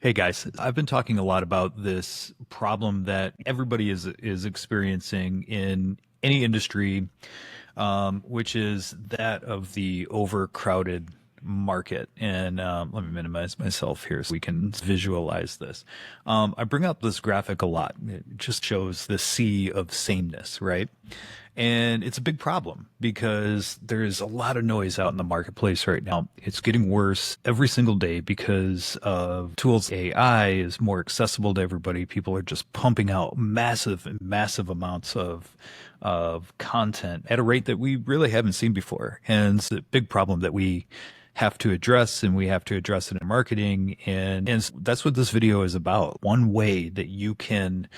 Hey guys, I've been talking a lot about this problem that everybody is experiencing in any industry, which is that of the overcrowded market. And let me minimize myself here so we can visualize this. I bring up this graphic a lot. It just shows the sea of sameness, right? And it's a big problem because there's a lot of noise out in the marketplace right now. It's getting worse every single day because of tools. AI is more accessible to everybody. People are just pumping out massive amounts of content at a rate that we really haven't seen before. And it's a big problem that we have to address, and we have to address it in marketing. And that's what this video is about. One way that you can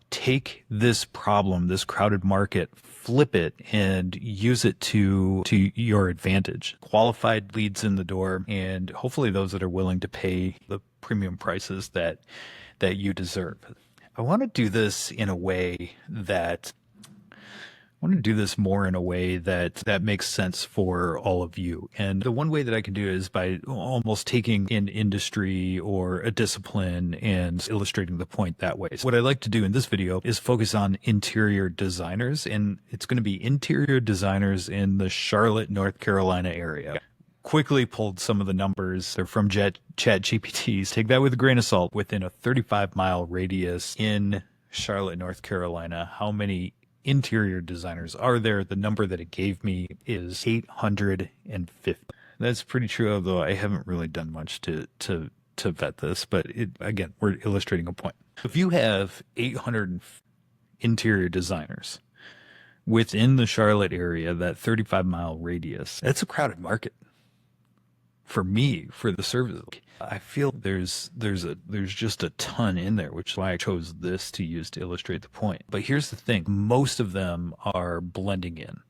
take this problem, this crowded market, flip it and use it to your advantage. Qualified leads in the door, and hopefully those that are willing to pay the premium prices that you deserve. I want to do this in a way that I want to do this more in a way that makes sense for all of you. And the one way that I can do it is by almost taking an industry or a discipline and illustrating the point that way. So what I like to do in this video is focus on interior designers, and it's going to be interior designers in the Charlotte, North Carolina area. Quickly pulled some of the numbers. They're from Chat GPTs. Take that with a grain of salt. Within a 35-mile radius in Charlotte, North Carolina, how many interior designers are there? The number that it gave me is 850. That's pretty true, although I haven't really done much to vet this, but again, we're illustrating a point. If you have 800 interior designers within the Charlotte area, that 35-mile radius, that's a crowded market. For me, for the service, I feel there's just a ton in there, which is why I chose this to use to illustrate the point. But here's the thing. Most of them are blending in.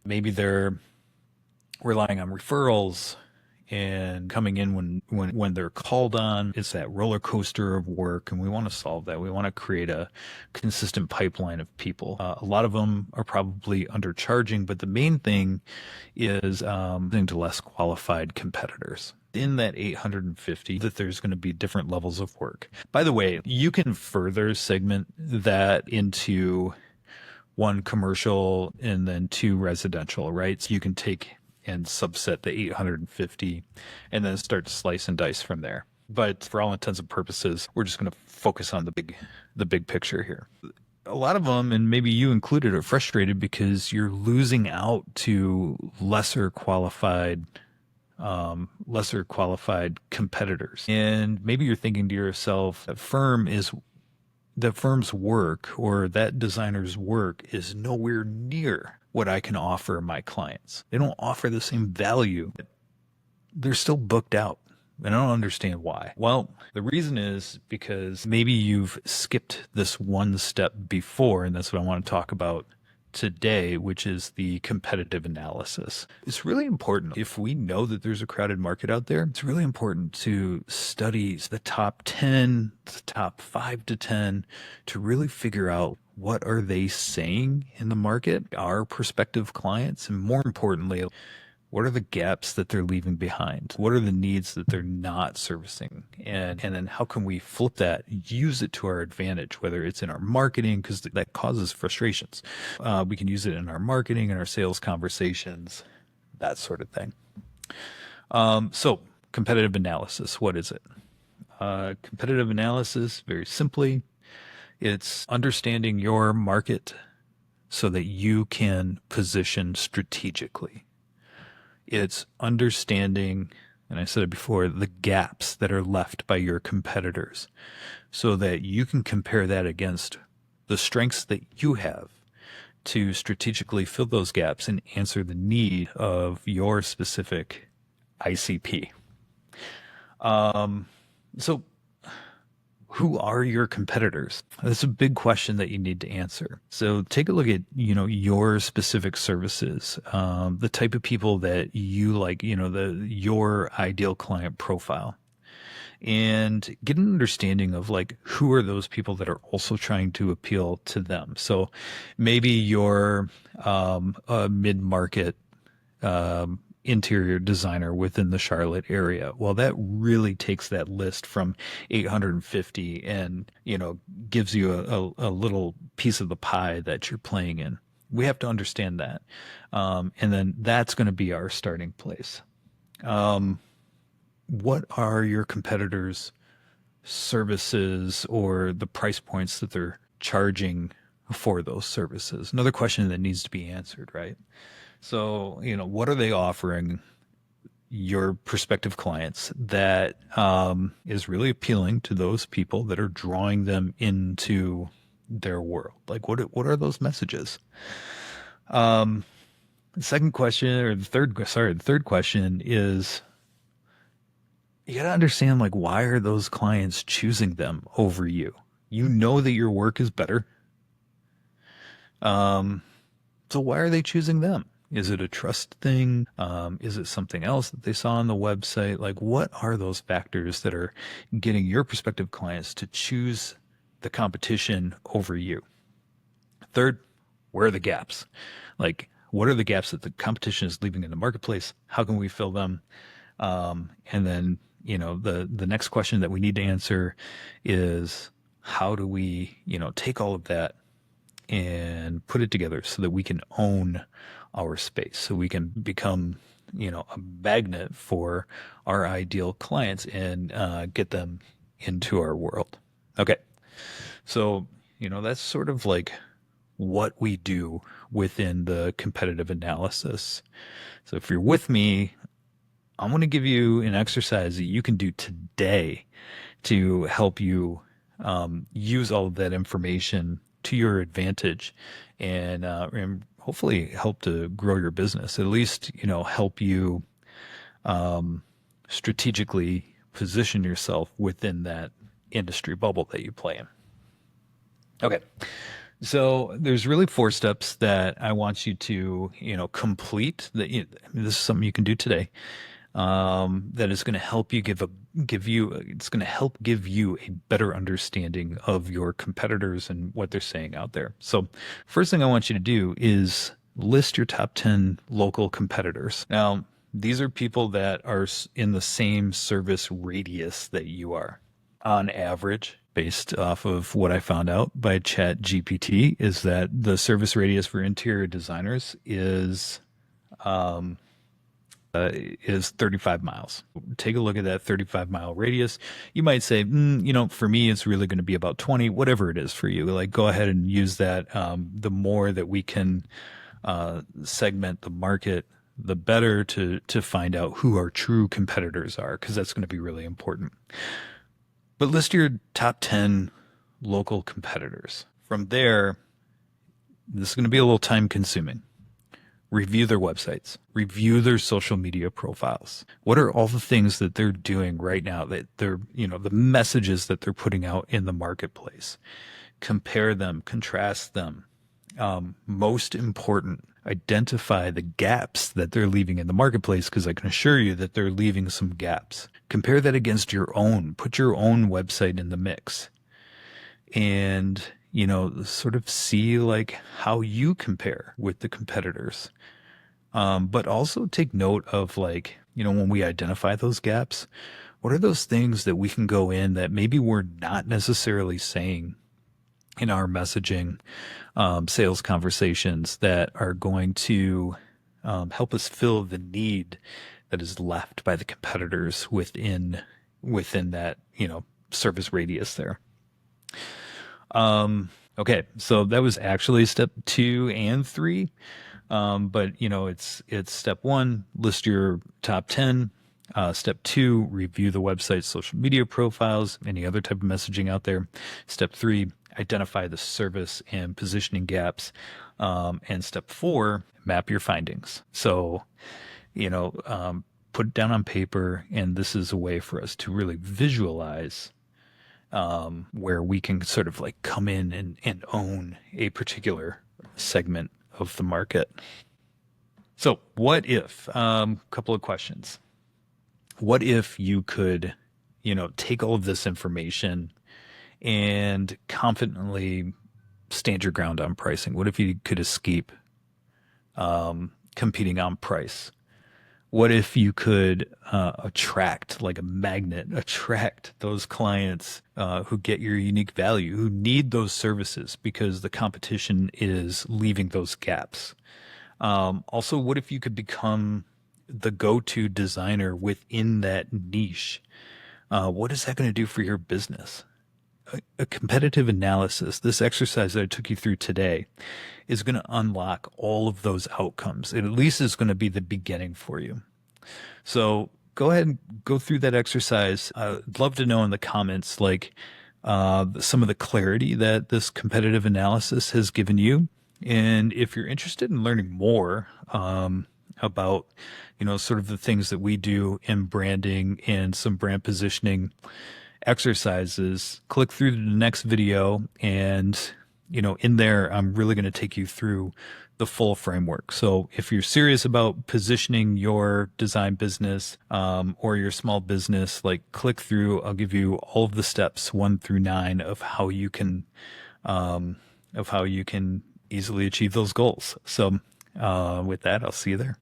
Maybe they're relying on referrals and coming in when they're called on. It's that roller coaster of work, and we want to solve that. We want to create a consistent pipeline of people. A lot of them are probably undercharging, but the main thing is to less qualified competitors. In that 850, that there's going to be different levels of work. By the way, you can further segment that into one commercial and then two residential, right? So you can take and subset the 850 and then start to slice and dice from there. But for all intents and purposes, we're just going to focus on the big picture here. A lot of them, and maybe you included, are frustrated because you're losing out to lesser qualified competitors. And maybe you're thinking to yourself, that firm's work or that designer's work is nowhere near what I can offer my clients. They don't offer the same value. They're still booked out. And I don't understand why. Well, the reason is because maybe you've skipped this one step before, and that's what I want to talk about today, which is the competitive analysis. It's really important. If we know that there's a crowded market out there, it's really important to study the top 10, the top 5 to 10, to really figure out what are they saying in the market, our prospective clients, and more importantly, what are the gaps that they're leaving behind? What are the needs that they're not servicing? And then how can we flip that, use it to our advantage, whether it's in our marketing, because that causes frustrations. We can use it in our marketing and our sales conversations, that sort of thing. So competitive analysis, what is it? Competitive analysis, very simply, it's understanding your market so that you can position strategically. It's understanding, and I said it before, the gaps that are left by your competitors so that you can compare that against the strengths that you have to strategically fill those gaps and answer the need of your specific ICP. So who are your competitors? That's a big question that you need to answer. So take a look at, your specific services, the type of people that you like, your ideal client profile, and get an understanding of who are those people that are also trying to appeal to them. So maybe you're a mid-market interior designer within the Charlotte area. Well, that really takes that list from 850 and, gives you a little piece of the pie that you're playing in. We have to understand that. And then that's going to be our starting place. What are your competitors' services or the price points that they're charging for those services? Another question that needs to be answered, right? So, what are they offering your prospective clients that is really appealing to those people that are drawing them into their world? Like, what are those messages? The second question, or the third question is you got to understand, like, why are those clients choosing them over you? You know that your work is better. So why are they choosing them? Is it a trust thing? Is it something else that they saw on the website? Like, what are those factors that are getting your prospective clients to choose the competition over you? Third, where are the gaps? Like, what are the gaps that the competition is leaving in the marketplace? How can we fill them? And then, the next question that we need to answer is how do we, take all of that and put it together so that we can own our space, so we can become, a magnet for our ideal clients and get them into our world. Okay. So, that's sort of like what we do within the competitive analysis. So if you're with me, I'm going to give you an exercise that you can do today to help you use all of that information to your advantage and hopefully help to grow your business. At least, help you strategically position yourself within that industry bubble that you play in. Okay. So there's really 4 steps that I want you to, complete. This is something you can do today. That is going to help you it's going to help give you a better understanding of your competitors and what they're saying out there. So first thing I want you to do is list your top 10 local competitors. Now, these are people that are in the same service radius that you are. On average, based off of what I found out by Chat GPT, is that the service radius for interior designers is 35 miles. Take a look at that 35-mile radius. You might say, for me, it's really going to be about 20, whatever it is for you. Like, go ahead and use that. The more that we can segment the market, the better to find out who our true competitors are, because that's going to be really important. But list your top 10 local competitors. From there, this is going to be a little time consuming. Review their websites, review their social media profiles. What are all the things that they're doing right now, that they're, the messages that they're putting out in the marketplace? Compare them, contrast them. Most important, identify the gaps that they're leaving in the marketplace, because I can assure you that they're leaving some gaps. Compare that against your own. Put your own website in the mix. And, sort of see like how you compare with the competitors. But also take note of like, when we identify those gaps, what are those things that we can go in that maybe we're not necessarily saying in our messaging, sales conversations, that are going to help us fill the need that is left by the competitors within that, service radius there. Okay, so that was actually step 2 and 3. But it's step 1, list your top 10. Step 2, review the website's social media profiles, any other type of messaging out there. Step 3, identify the service and positioning gaps. And step 4, map your findings. So, put it down on paper, and this is a way for us to really visualize where we can sort of like come in and own a particular segment of the market. So what if, couple of questions. What if you could, take all of this information and confidently stand your ground on pricing? What if you could escape competing on price? What if you could attract, like a magnet, attract those clients who get your unique value, who need those services because the competition is leaving those gaps? Also, what if you could become the go-to designer within that niche? What is that going to do for your business? A competitive analysis, this exercise that I took you through today, is going to unlock all of those outcomes. It at least is going to be the beginning for you. So go ahead and go through that exercise. I'd love to know in the comments, like some of the clarity that this competitive analysis has given you. And if you're interested in learning more about, sort of the things that we do in branding and some brand positioning exercises, click through to the next video. And, in there, I'm really going to take you through the full framework. So if you're serious about positioning your design business or your small business, like click through, I'll give you all of the steps 1 through 9 of how you can easily achieve those goals. So with that, I'll see you there.